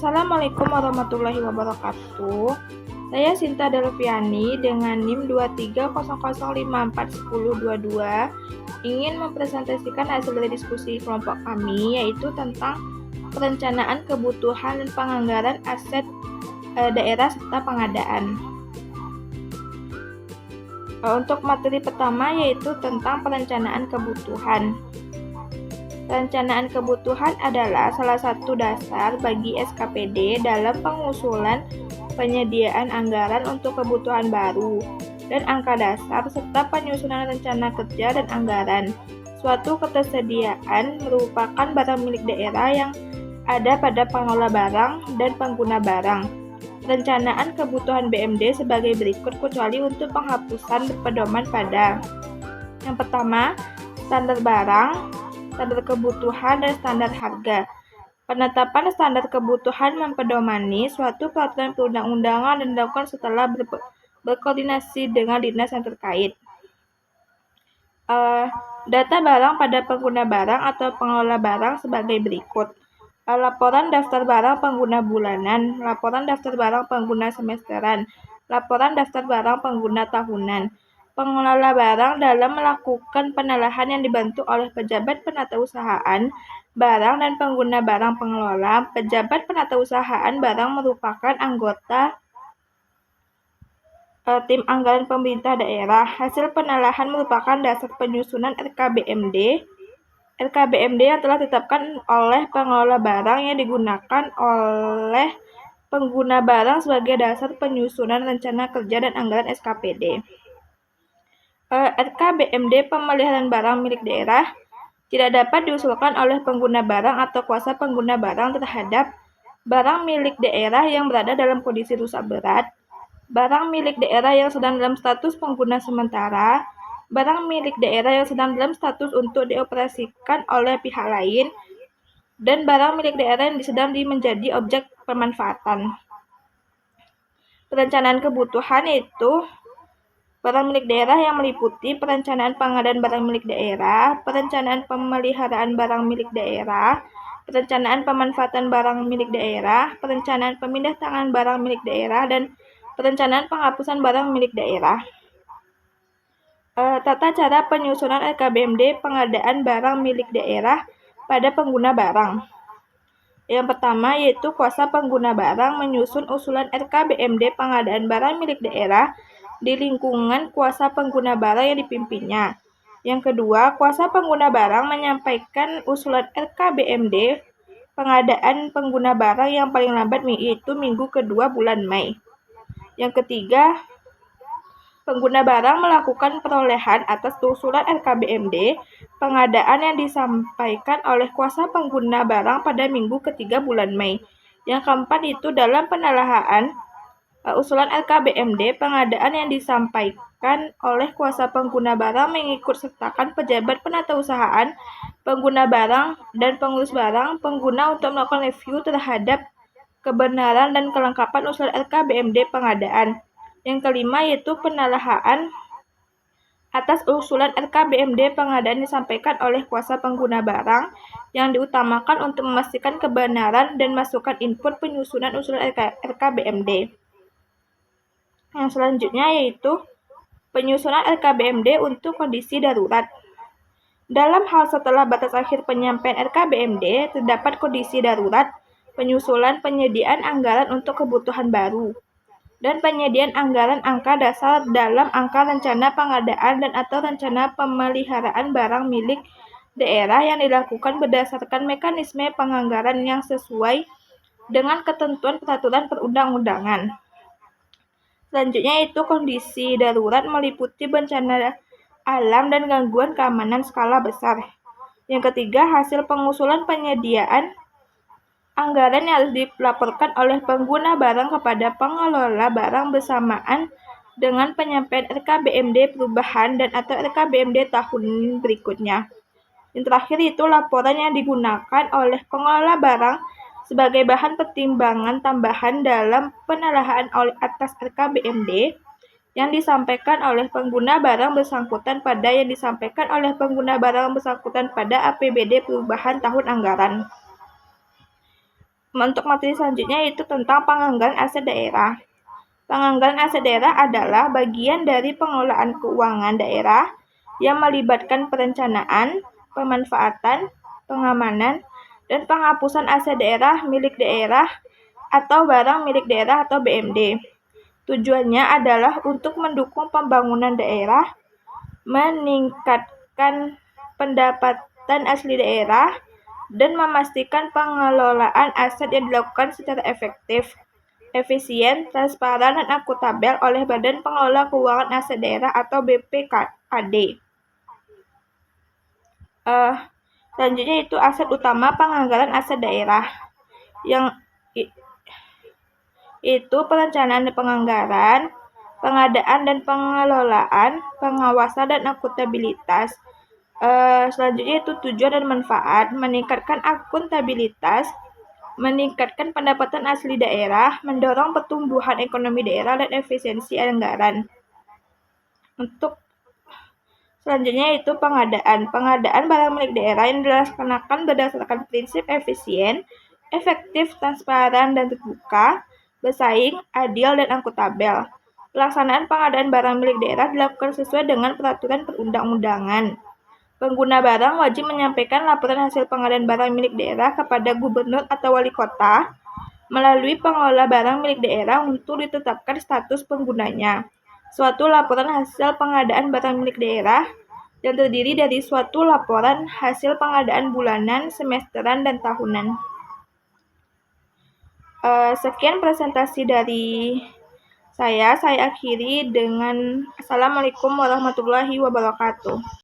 Assalamualaikum warahmatullahi wabarakatuh. Saya Sinta Delviani dengan NIM 23005410222 ingin mempresentasikan hasil dari diskusi kelompok kami, yaitu tentang perencanaan kebutuhan dan penganggaran aset daerah serta pengadaan. Untuk materi pertama yaitu tentang perencanaan kebutuhan. Perencanaan kebutuhan adalah salah satu dasar bagi SKPD dalam pengusulan penyediaan anggaran untuk kebutuhan baru dan angka dasar serta penyusunan rencana kerja dan anggaran. Suatu ketersediaan merupakan barang milik daerah yang ada pada pengelola barang dan pengguna barang. Perencanaan kebutuhan BMD sebagai berikut kecuali untuk penghapusan pedoman pada yang pertama, standar barang, standar kebutuhan, dan standar harga. Penetapan standar kebutuhan mempedomani suatu peraturan perundang-undangan dan dilakukan setelah berkoordinasi dengan dinas yang terkait. Data barang pada pengguna barang atau pengelola barang sebagai berikut. Laporan daftar barang pengguna bulanan, laporan daftar barang pengguna semesteran, laporan daftar barang pengguna tahunan. Pengelola barang dalam melakukan penelahan yang dibantu oleh pejabat penatausahaan barang dan pengguna barang pengelola. Pejabat penatausahaan barang merupakan anggota tim anggaran pemerintah daerah. Hasil penelahan merupakan dasar penyusunan RKBMD. RKBMD yang telah ditetapkan oleh pengelola barang yang digunakan oleh pengguna barang sebagai dasar penyusunan rencana kerja dan anggaran SKPD. RKBMD pemeliharaan barang milik daerah tidak dapat diusulkan oleh pengguna barang atau kuasa pengguna barang terhadap barang milik daerah yang berada dalam kondisi rusak berat, barang milik daerah yang sedang dalam status pengguna sementara, barang milik daerah yang sedang dalam status untuk dioperasikan oleh pihak lain, dan barang milik daerah yang sedang menjadi objek pemanfaatan. Perencanaan kebutuhan yaitu barang milik daerah yang meliputi perencanaan pengadaan barang milik daerah, perencanaan pemeliharaan barang milik daerah, perencanaan pemanfaatan barang milik daerah, perencanaan pemindah tangan barang milik daerah, dan perencanaan penghapusan barang milik daerah. Tata cara penyusunan RKBMD pengadaan barang milik daerah pada pengguna barang. Yang pertama yaitu kuasa pengguna barang menyusun usulan RKBMD pengadaan barang milik daerah di lingkungan kuasa pengguna barang yang dipimpinnya. Yang kedua, kuasa pengguna barang menyampaikan usulan RKBMD pengadaan pengguna barang yang paling lambat yaitu minggu kedua bulan Mei. Yang ketiga, pengguna barang melakukan perolehan atas usulan RKBMD pengadaan yang disampaikan oleh kuasa pengguna barang pada minggu ketiga bulan Mei. Yang keempat itu dalam penelahan usulan RKBMD pengadaan yang disampaikan oleh kuasa pengguna barang mengikut sertakan pejabat penatausahaan, pengguna barang, dan pengurus barang pengguna untuk melakukan review terhadap kebenaran dan kelengkapan usulan RKBMD pengadaan. Yang kelima yaitu penelahan atas usulan RKBMD pengadaan disampaikan oleh kuasa pengguna barang yang diutamakan untuk memastikan kebenaran dan masukan input penyusunan usulan RKBMD. Yang selanjutnya yaitu penyusunan RKBMD untuk kondisi darurat. Dalam hal setelah batas akhir penyampaian RKBMD, terdapat kondisi darurat, penyusulan penyediaan anggaran untuk kebutuhan baru, dan penyediaan anggaran angka dasar dalam angka rencana pengadaan dan atau rencana pemeliharaan barang milik daerah yang dilakukan berdasarkan mekanisme penganggaran yang sesuai dengan ketentuan peraturan perundang-undangan. Selanjutnya itu kondisi darurat meliputi bencana alam dan gangguan keamanan skala besar. Yang ketiga, hasil pengusulan penyediaan anggaran yang harus dilaporkan oleh pengguna barang kepada pengelola barang bersamaan dengan penyampaian RKBMD perubahan dan atau RKBMD tahun berikutnya. Yang terakhir itu laporan yang digunakan oleh pengelola barang sebagai bahan pertimbangan tambahan dalam penelahan atas RKBMD yang disampaikan oleh pengguna barang bersangkutan pada APBD perubahan tahun anggaran. Untuk materi selanjutnya yaitu tentang penganggaran aset daerah. Penganggaran aset daerah adalah bagian dari pengelolaan keuangan daerah yang melibatkan perencanaan, pemanfaatan, pengamanan, dan penghapusan aset daerah milik daerah atau barang milik daerah atau BMD. Tujuannya adalah untuk mendukung pembangunan daerah, meningkatkan pendapatan asli daerah, dan memastikan pengelolaan aset yang dilakukan secara efektif, efisien, transparan, dan akuntabel oleh Badan Pengelola Keuangan Aset Daerah atau BPKAD. Selanjutnya itu aset utama penganggaran aset daerah, yang itu perencanaan dan penganggaran, pengadaan dan pengelolaan, pengawasan dan akuntabilitas. Selanjutnya itu tujuan dan manfaat, meningkatkan akuntabilitas, meningkatkan pendapatan asli daerah, mendorong pertumbuhan ekonomi daerah dan efisiensi anggaran. Untuk selanjutnya itu pengadaan. Pengadaan barang milik daerah yang dilaksanakan berdasarkan prinsip efisien, efektif, transparan, dan terbuka, bersaing, adil, dan akuntabel. Pelaksanaan pengadaan barang milik daerah dilakukan sesuai dengan peraturan perundang-undangan. Pengguna barang wajib menyampaikan laporan hasil pengadaan barang milik daerah kepada gubernur atau wali kota melalui pengelola barang milik daerah untuk ditetapkan status penggunanya. Suatu laporan hasil pengadaan barang milik daerah yang terdiri dari suatu laporan hasil pengadaan bulanan, semesteran, dan tahunan. Sekian presentasi dari saya akhiri dengan Assalamualaikum warahmatullahi wabarakatuh.